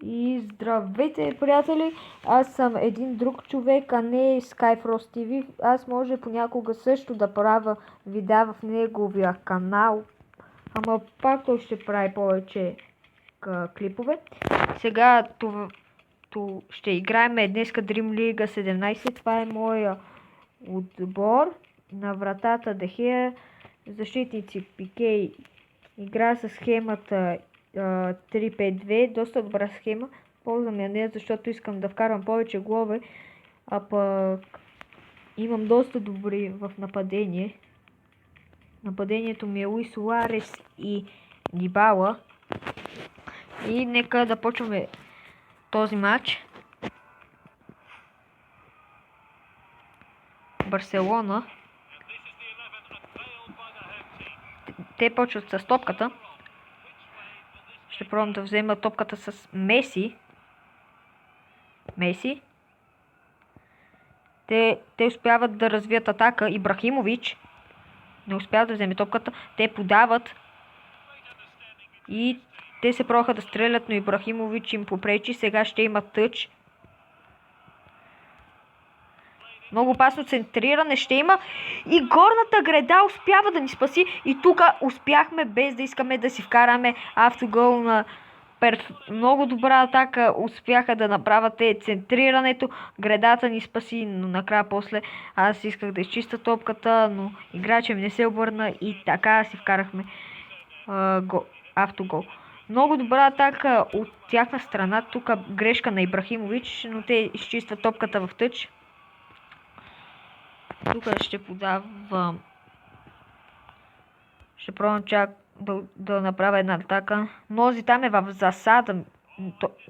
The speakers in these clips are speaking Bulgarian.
И здравейте, приятели! Аз съм един друг човек, а не Skyfrost TV. Аз може понякога също да правя видеа в неговия канал, ама пак той ще прави повече клипове. Сега ще играем днеска Dream League 17. Това е моя отбор. На вратата Дехея, защитници Пике. Игра с схемата 3-5-2, доста добра схема. Ползвам я нея, защото искам да вкарвам повече голове, а пък имам доста добри в нападение. Нападението ми е Луис Суарес и Дибала. И нека да почваме този матч. Барселона. Те почват с топката. Ще пробвам да взема топката с Меси. Те успяват да развият атака. Ибрахимович не успява да вземе топката. Те подават. И те се пробваха да стрелят, но Ибрахимович им попречи. Сега ще има тъч. Много опасно центриране ще има. И горната града успява да ни спаси. И тук успяхме, без да искаме да си вкараме автогол на много добра атака. Успяха да направят центрирането. Гредата ни спаси, но накрая после аз исках да изчиста топката, но играчът ми не се обърна и така си вкарахме автогол. Много добра атака от тяхна страна. Тук грешка на Ибрахимович, но те изчистват топката в тъч. Тук ще подавам. Ще пробвам чак да направя една атака. Нози там е в засада.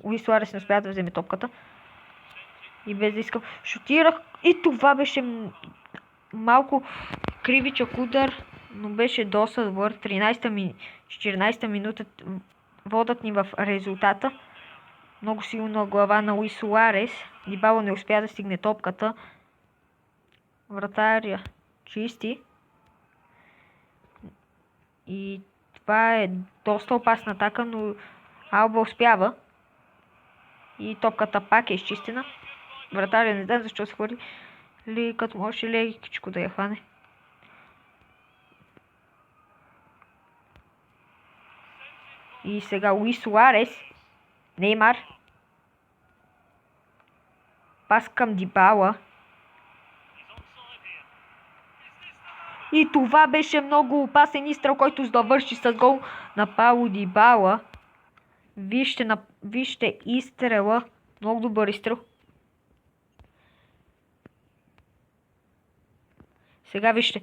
Луис Суарес не успя да вземе топката. И без да искам. Шутирах. И това беше малко кривичък удар. Но беше доста добър. 14-та минута водят ни в резултата. Много силна глава на Луис Суарес. Дибала не успя да стигне топката. Вратаря чисти. И това е доста опасна атака, но Алба успява. И топката пак е изчистена. Вратаря не знам защо се хвърли. Като може лекичко да я хване. И сега Луис Суарес. Неймар. Пас към Дибала. И това беше много опасен изстрел, който завърши с гол на Пауло Дибала. Вижте изстрела. Много добър изстрел. Сега вижте.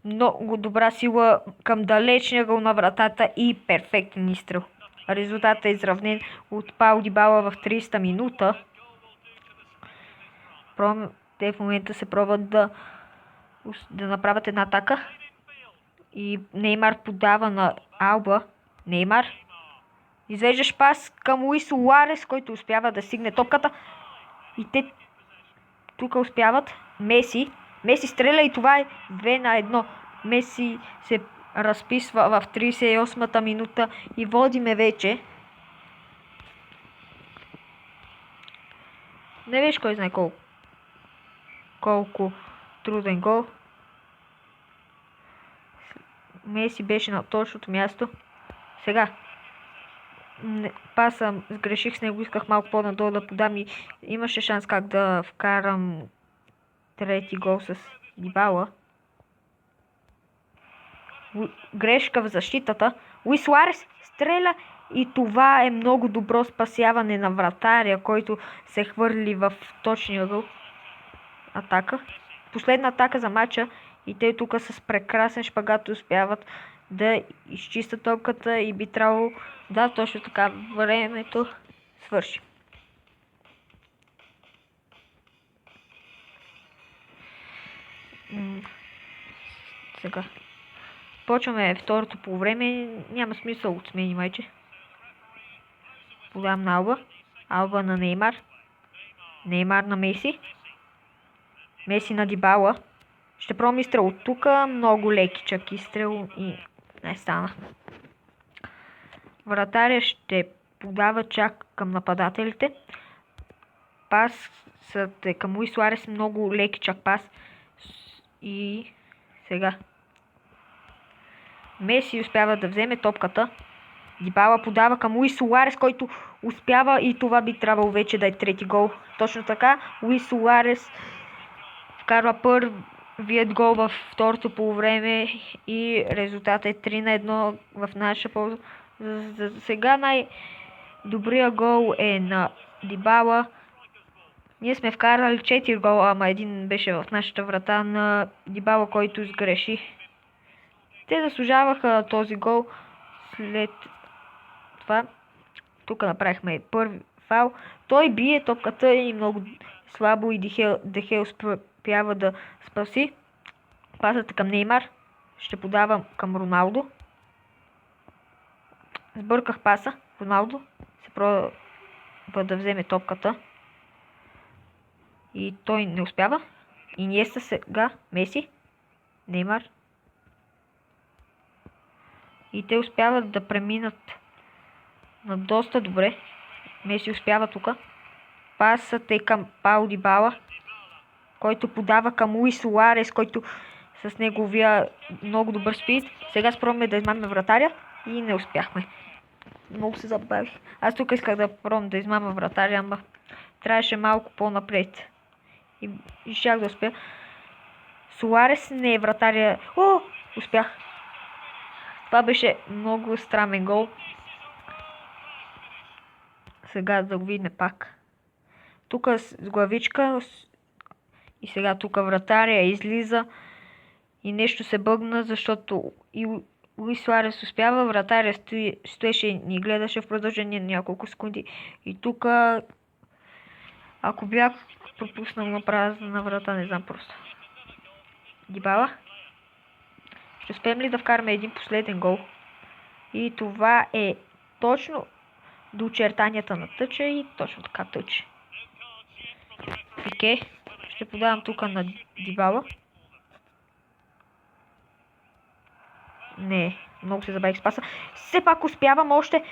Много добра сила към далечния гол на вратата и перфектен изстрел. Резултатът е изравнен от Пауло Дибала в 30-та минута. Те в момента се пробват да направят една атака. И Неймар подава на Алба. Неймар. Извеждаш пас към Луис Суарес, който успява да стигне топката. И те тук успяват. Меси стреля и това е 2-1. Меси се разписва в 38-та минута и водиме вече. Не виж кой знае колко труден гол. Меси беше на точното място. Сега. Паса сгреших с него, исках малко по-надолу да подам и имаше шанс как да вкарам трети гол с Дибала. Грешка в защитата. Луис Суарес стреля и това е много добро спасяване на вратаря, който се хвърли в точния гол. Атака. Последна атака за матча и те тук с прекрасен шпагат успяват да изчистят топката и би трябвало да точно така времето свърши. Сега. Почваме второто по време. Няма смисъл от смени майче. Подавам на Алба. Алба на Неймар. Неймар на Меси. Меси на Дибала. Ще пробвам изстрел от тук. Много лекичък изстрел и не стана. Вратаря ще подава чак към нападателите. Пасът е към Луис Суарес, много леки чак пас. И сега Меси успява да вземе топката. Дибала подава към Луис Суарес, който успява, и това би трябвало вече да е трети гол. Точно така, Луис Суарес вкарва първият гол във второто полувреме и резултатът е 3-1 в наша полза. За сега най-добрият гол е на Дибала. Ние сме вкарали 4 гола, ама един беше в нашата врата на Дибала, който сгреши. Те заслужаваха този гол. След това тук направихме първи фаул. Той бие топката и много слабо, и Дехе успява да спаси. Пасата към Неймар. Ще подавам към Роналдо. Сбърках паса. Роналдо се пробва да вземе топката. И той не успява. Иниеста сега. Меси. Неймар. И те успяват да преминат на доста добре. Меси успява тук. Пасът е към Паул Дибала, който подава към Луис Суарес, който с неговия много добър спид. Сега спробваме да измамим вратаря и не успяхме. Много се забавих. Аз тук исках да пробвам да измамя вратаря, ама трябваше малко по-напред. И щях да успя. Суарес не е вратаря. О, успях. Това беше много странен гол. Сега да го видим пак. Тук с главичка. И сега тук вратаря излиза. И нещо се бъгна, защото и Луис Суарес успява. Вратаря стоеше и ни гледаше в продължение на няколко секунди. И тук, ако бях пропуснал на празна врата, не знам просто. Дибала. Ще успеем ли да вкараме един последен гол? И това е точно до очертанията на тъча и точно така тъче. Пике. Ще подавам тук на Дибала. Не, много се забавих с паса. Все пак успявам още.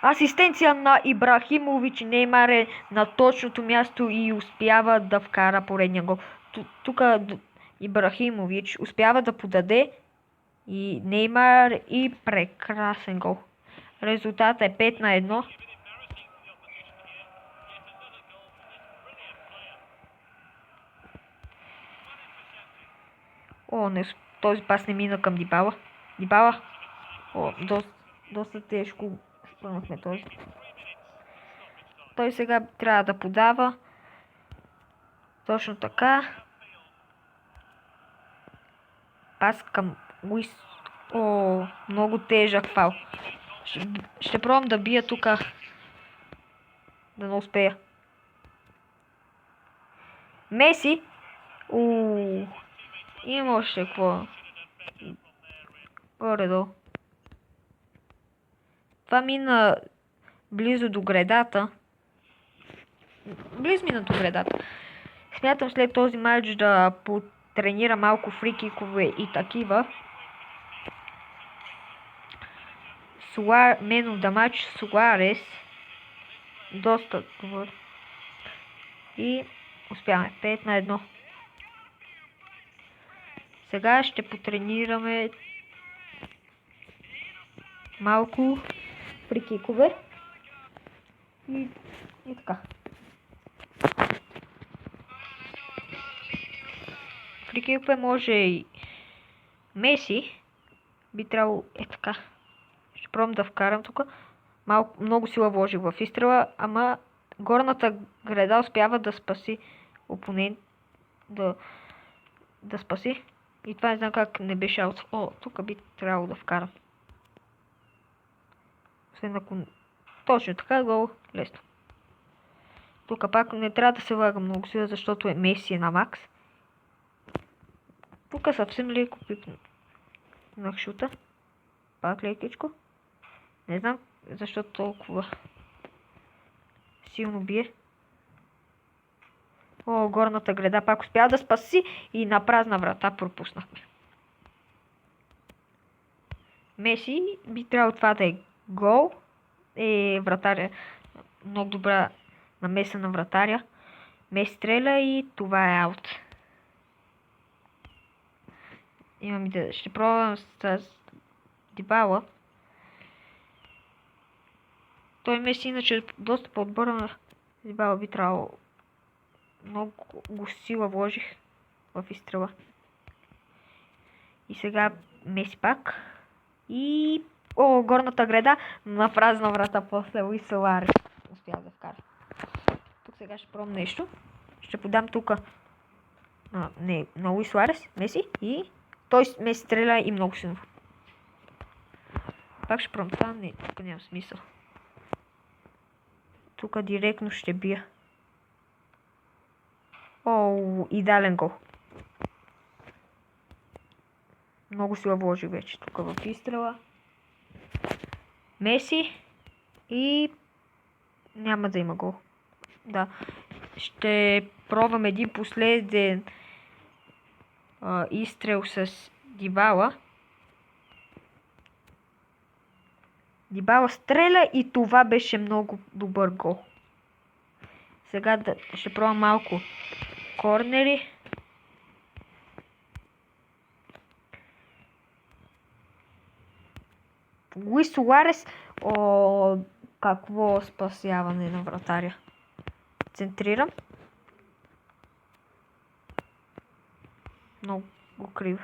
Асистенция на Ибрахимович. Неймар е на точното място и успява да вкара поредния гол. Тук Ибрахимович успява да подаде и Неймар и прекрасен гол. Резултатът е 5-1. О, не, този пас не мина към Дибала. Дибала. О, доста тежко спънахме този. Той сега трябва да подава. Точно така. Пас към Луис. О, много тежък фал. Ще пробвам да бия тук. Да не успея. Меси. Има още какво. Горе-долу. Това мина близо до гредата. Близо мина до гредата. Смятам след този матч да потренира малко фрикикове и такива. Man of the match Суарес. Доста добър. И успяваме. 5-1. Сега ще потренираме малко фрикикове. И така. Фрикикове може и Меси. Би трябвало така. Ще пробвам да вкарам тук. Много сила вложих в изстрела, ама горната града успява да спаси опонент. Да спаси. И това не знам как не беше аут. О, тук би трябвало да вкарам. Освен ако... Точно така, гол. Лесно. Тук пак не трябва да се влага много сила, защото е Меси на макс. Тук съвсем леко пипнах шута. Пак лекичко. Не знам защо толкова силно бие. О, горната града пак успя да спаси и на празна врата пропуснахме. Меси би трябвало това да е гол. вратаря. Много добра намеса на вратаря. Меси стреля и това е аут. Имам идея. Ще пробвам с Дибала. Той Меси иначе е доста по-отбора на Дибала, би трябвало. Много сила вложих в изстрела. И сега Меси пак. И... горната града на празна врата после Луис Суарес. Успя да вкара. Тук сега ще пробвам нещо. Ще подам тук на Луис Суарес, Меси и... Той Меси стреля и много силно. Пак ще пробвам това. Не, тук няма смисъл. Тук директно ще бия. Идеален гол. Много сила вложи вече тук в изстрела. Меси и няма да има гол. Да. Ще пробвам един последен изстрел с Дибала. Дибала стреля и това беше много добър гол. Сега ще пробвам малко корнери. Луис Суарес. Какво спасяване на вратаря. Центрирам. Много криво.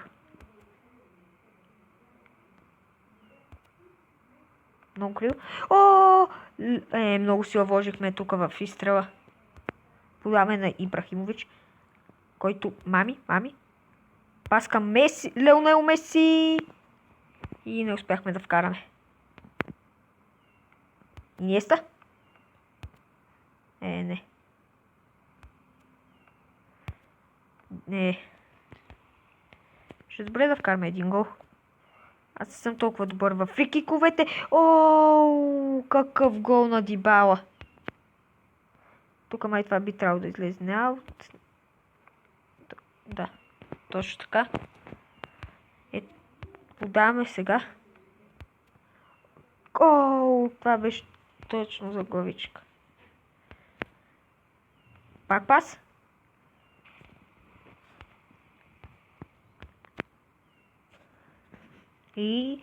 Много криво. Много сила вложихме тук в изстрела. Подаваме на Ибрахимович, който мами. Пас към Меси, Леонел Меси. И не успяхме да вкараме. Иниеста? Не. Не. Ще добре да вкараме един гол. Аз съм толкова добър във фрикиковете. Какъв гол на Дибала. Тук май това би трябвало да излезе аут. Да, точно така. Подаваме сега. Това беше точно за главичка. Пак пас. И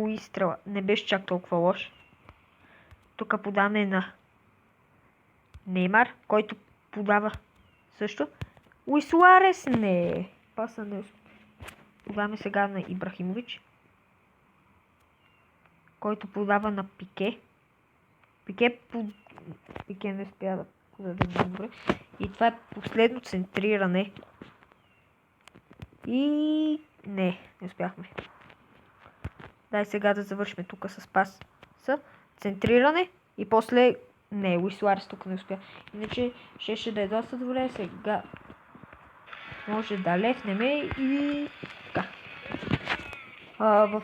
изстрела. Не беше чак толкова лош. Тук подаваме на Неймар, който подава също. Луис Суарес не. Паса не. Подаваме сега на Ибрахимович, който подава на Пике. Пике не успя да подаде добре. И това е последно центриране. И не успяхме. Дай сега да завършим тук с пас. Центриране и после... Не, Луис Суарес тук не успя. Иначе ще да е доста добре. Сега може да лехнем и така. В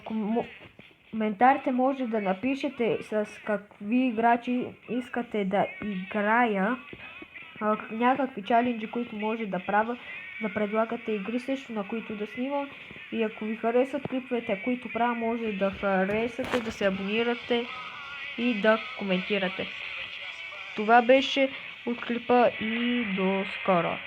коментарите може да напишете с какви играчи искате да играя. Някакви чаленджи, които може да правя. Да предлагате игри също, на които да снимам. И ако ви харесат клиповете, които правя, може да харесате, да се абонирате и да коментирате. Това беше от клипа и до скоро.